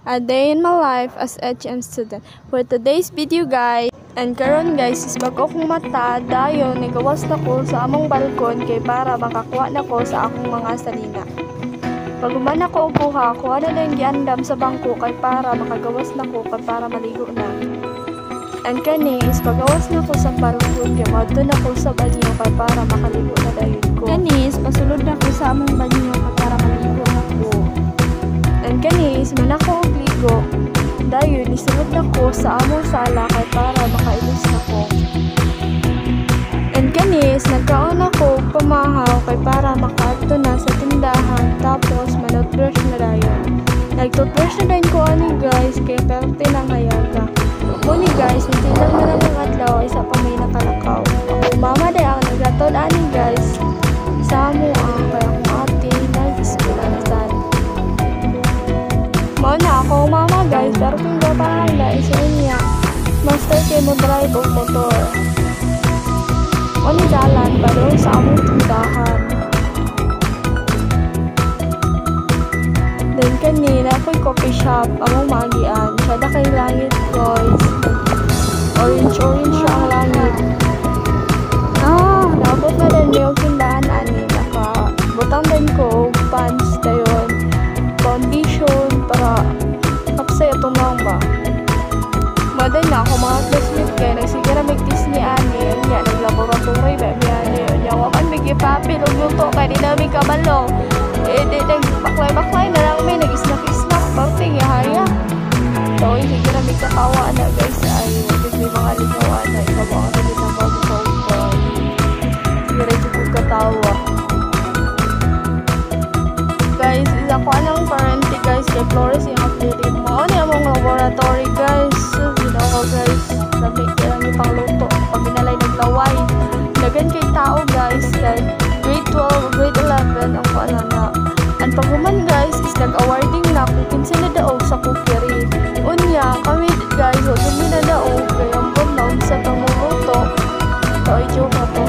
A day in my life as HM student. For today's video guys, and karon guys is bago akong mata dayon nagawas na ko sa among balkon kay para makakuha na ko sa akong mga salina. Paguman ako upuha ko ano na yung giandam sa bangko kay para makagawas na ko kay para maligo na. And kani is pagawas na ko sa balkon kay madto na ko sa banyo kay para makaligo na dayon ko. Kani is pasulod na ko sa among banyo kay para maligo na ko. And kani is man ako ligo dayon isulod na ko sa among sala kay para makailis na ko. And kanis nagkaon ako pamahaw kay para makaadto na sa tindahan tapos manotbrush na dayon. Nagtoothbrush na din ko ani guys kay perte nang hayaga. Ako ni guys nitilang na lang ang adlaw isa pa may nakalakaw. Ako mama day ang naglatod ani guys sa amo ang kay akong ate nag-eskwela na sad. Mao na ako mama guys pero kung gapahan na isa niya master kay mo drive og motor. O ni dalan baro sa among tindahan. Then kanina ako'y coffee shop among magian. Sada kay langit guys. Orange siya ang langit. Naabot na din yung tindahan ani. Nakabutang din ko pants dayon. Foundation para kapsay itong lang ba. Maday na ako mga classmate kaya nagsigara magtis ni ani. Yan, naglaboratory ba yan. Yawakan bigi papi, lugluto kaya di namin kabalo. Di nagbaklay-baklay na lang may nag-snack-snack. Parting yahaya. So, sigara may katawa na guys. Ay, may mga ligawa na. Ikaw ba ka rin ang bago-bago. Sigara yung katawa. Guys, isa ko anong parente guys. Kay Flores yung update mo. Ano yung mga laboratory guys. Sino ko guys. Sabi kaya lang yung pangluto. Pag binalay naglaway. Dagan kay tao guys. Kay grade 12 grade 11 ang pala na. Ang paghuman guys is nag-awarding na kung kinsa na daog sa cookery. Unya, kami guys, o dumi na daog. Kaya ang bumaw sa pangluto. Ito ay joke na to.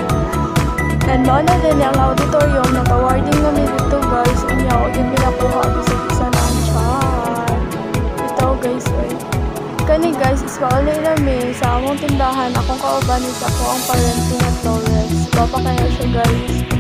And mo na din ang auditorium. Nag-awarding kami dito guys. Unya, o dumi na kuha. Bisa-bisa na ang char. Ito guys, ay. Kani guys, is paulay namin sa among tindahan. Akong kauban is ako ang parenting at Flores. Bapa kaya siya guys.